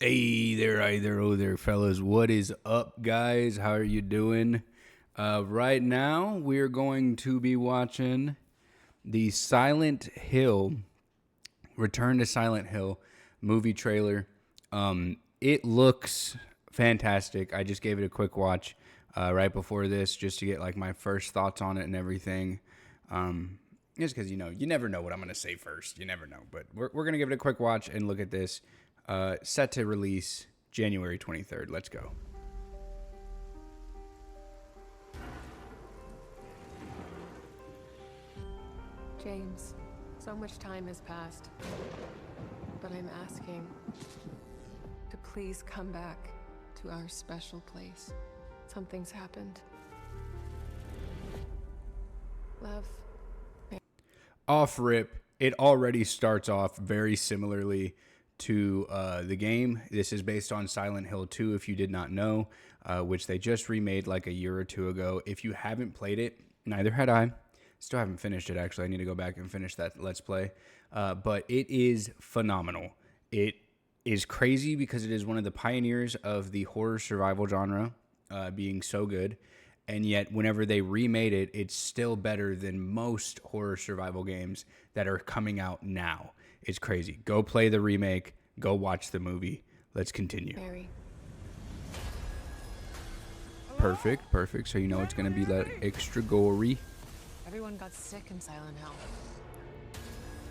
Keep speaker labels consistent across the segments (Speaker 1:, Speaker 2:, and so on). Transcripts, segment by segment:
Speaker 1: Hey there, oh there, fellas. What is up, guys? How are you doing? Right now, we're going to be watching the Silent Hill, Return to Silent Hill movie trailer. It looks fantastic. I just gave it a quick watch right before this just to get like my first thoughts on it and everything. Just because, you never know what I'm going to say first. You never know. But we're going to give it a quick watch and look at this. Set to release January 23rd. Let's go.
Speaker 2: James, so much time has passed, but I'm asking to please come back to our special place. Something's happened. Love.
Speaker 1: Off rip, it already starts off very similarly to the game. This is based on Silent Hill 2, if you did not know, which they just remade like a year or two ago. If you haven't played it, neither had I. Still haven't finished it, actually. I need to go back and finish that Let's Play. But it is phenomenal. It is crazy because it is one of the pioneers of the horror survival genre, being so good. And yet, whenever they remade it, it's still better than most horror survival games that are coming out now. It's crazy. Go play the remake. Go watch the movie. Let's continue.
Speaker 2: Mary.
Speaker 1: Perfect. So you know it's going to be like extra gory.
Speaker 2: Everyone got sick in Silent Hill.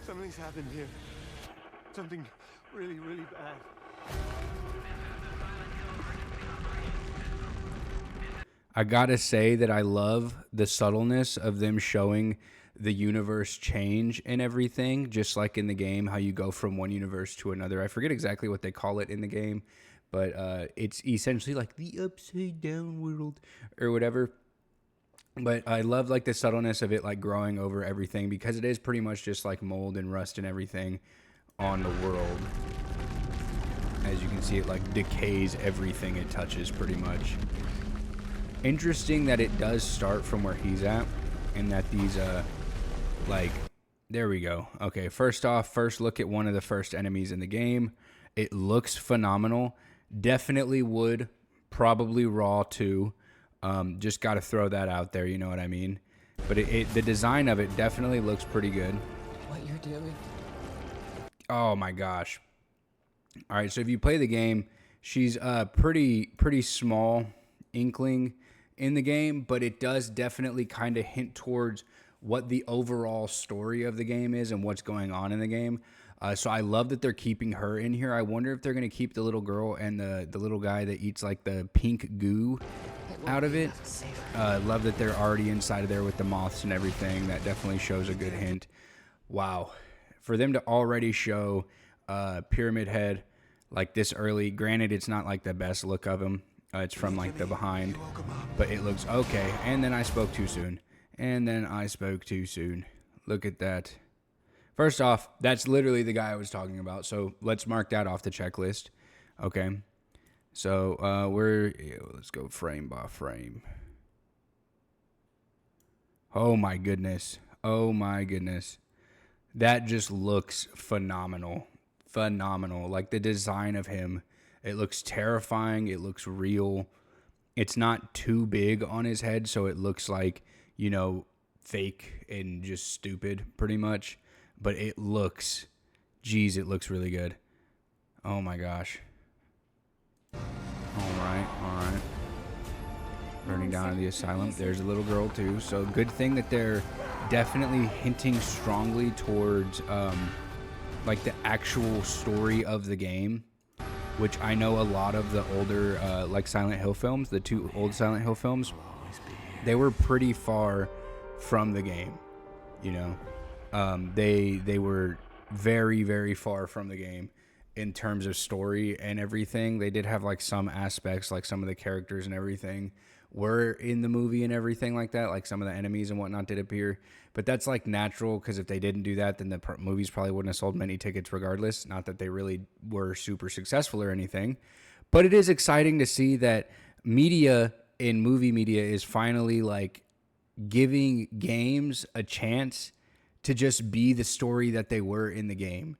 Speaker 3: Something's happened here. Something really, really bad.
Speaker 1: I gotta say that I love the subtleness of them showing the universe change and everything, just like in the game, how you go from one universe to another. I forget exactly what they call it in the game, but it's essentially like the upside down world or whatever. But I love like the subtleness of it like growing over everything, because it is pretty much just like mold and rust and everything on the world. As you can see, it like decays everything it touches pretty much. Interesting that it does start from where he's at, and that these like, there we go. Okay, first look at one of the first enemies in the game. It looks phenomenal. Definitely would, probably raw too. Just got to throw that out there, you know what I mean? But the design of it definitely looks pretty good.
Speaker 2: What you're doing?
Speaker 1: Oh my gosh. All right, so if you play the game, she's a pretty small inkling in the game, but it does definitely kind of hint towards what the overall story of the game is and what's going on in the game. So I love that they're keeping her in here. I wonder if they're going to keep the little girl and the little guy that eats like the pink goo out of it. Love that they're already inside of there with the moths and everything. That definitely shows a good hint. Wow. For them to already show Pyramid Head like this early, granted it's not like the best look of him. It's from like the behind, but it looks okay. And then I spoke too soon. Look at that. First off, that's literally the guy I was talking about. So let's mark that off the checklist. Okay. So let's go frame by frame. Oh my goodness. That just looks phenomenal. Like the design of him. It looks terrifying. It looks real. It's not too big on his head, so it looks like, fake and just stupid, pretty much. But it looks really good. Oh my gosh. All right. Burning down to the asylum. There's a little girl too. So good thing that they're definitely hinting strongly towards like the actual story of the game, which I know a lot of the older like Silent Hill films, the two old Silent Hill films, they were pretty far from the game. They were very, very far from the game in terms of story and everything. They did have like some aspects, like some of the characters and everything were in the movie and everything like that, like some of the enemies and whatnot did appear, but that's like natural, because if they didn't do that, then the movies probably wouldn't have sold many tickets regardless. Not that they really were super successful or anything, but it is exciting to see that media in movie media is finally like giving games a chance to just be the story that they were in the game.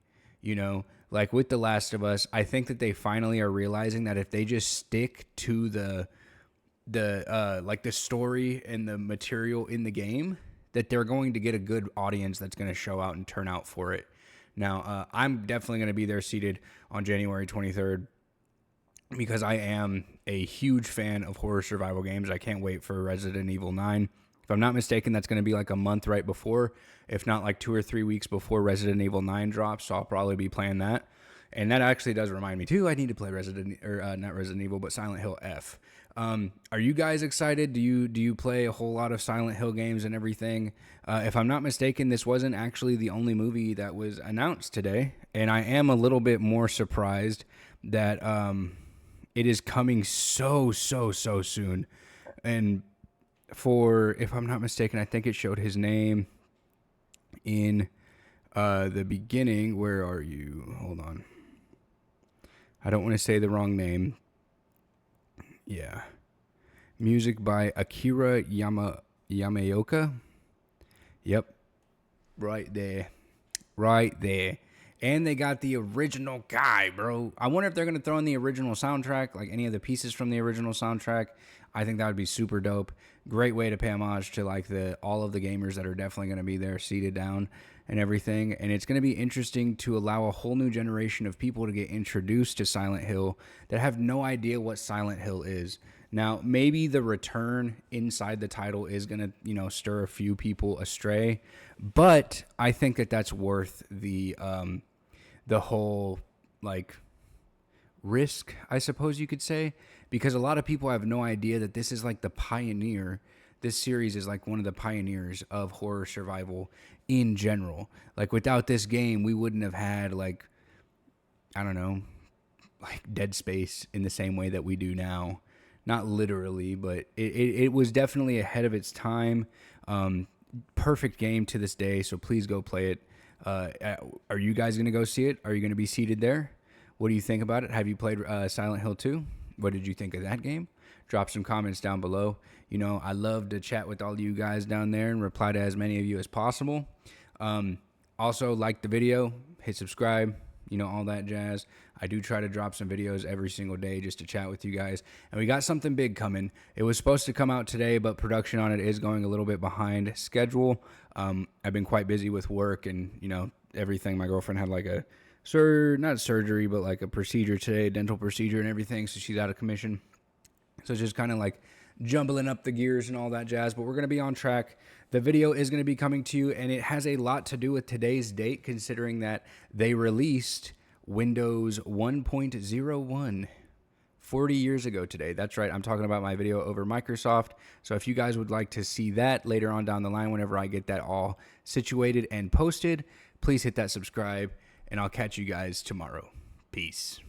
Speaker 1: like with The Last of Us, I think that they finally are realizing that if they just stick to the like the story and the material in the game, that they're going to get a good audience that's going to show out and turn out for it. Now, I'm definitely going to be there seated on January 23rd because I am a huge fan of horror survival games. I can't wait for Resident Evil 9. If I'm not mistaken, that's going to be like a month right before, if not like 2 or 3 weeks before Resident Evil 9 drops. So I'll probably be playing that. And that actually does remind me too, I need to play not Resident Evil, but Silent Hill F. Are you guys excited? Do you play a whole lot of Silent Hill games and everything? If I'm not mistaken, this wasn't actually the only movie that was announced today. And I am a little bit more surprised that it is coming so soon. And if I'm not mistaken, I think it showed his name in the beginning. Where are you? Hold on. I don't want to say the wrong name. Yeah. Music by Akira Yamaoka. Yep. Right there. And they got the original guy, bro. I wonder if they're going to throw in the original soundtrack, like any of the pieces from the original soundtrack. I think that would be super dope. Great way to pay homage to like all of the gamers that are definitely going to be there seated down and everything. And it's going to be interesting to allow a whole new generation of people to get introduced to Silent Hill that have no idea what Silent Hill is. Now, maybe the return inside the title is going to, stir a few people astray, but I think that that's worth the whole like risk, I suppose you could say, because a lot of people have no idea that this is like the pioneer. This series is like one of the pioneers of horror survival in general. Like without this game, we wouldn't have had like, I don't know, like Dead Space in the same way that we do now. Not literally, but it was definitely ahead of its time. Perfect game to this day, so please go play it. Are you guys going to go see it? Are you going to be seated there? What do you think about it? Have you played Silent Hill 2? What did you think of that game? Drop some comments down below. I love to chat with all of you guys down there and reply to as many of you as possible. Also, like the video, hit subscribe, all that jazz. I do try to drop some videos every single day just to chat with you guys. And we got something big coming. It was supposed to come out today, but production on it is going a little bit behind schedule. I've been quite busy with work and, everything. My girlfriend had like not surgery, but like a procedure today, dental procedure and everything. So she's out of commission. So it's just kind of like jumbling up the gears and all that jazz, but we're going to be on track. The video is going to be coming to you, and it has a lot to do with today's date, considering that they released Windows 1.01 40 years ago today. That's right. I'm talking about my video over Microsoft. So if you guys would like to see that later on down the line, whenever I get that all situated and posted, please hit that subscribe, and I'll catch you guys tomorrow. Peace.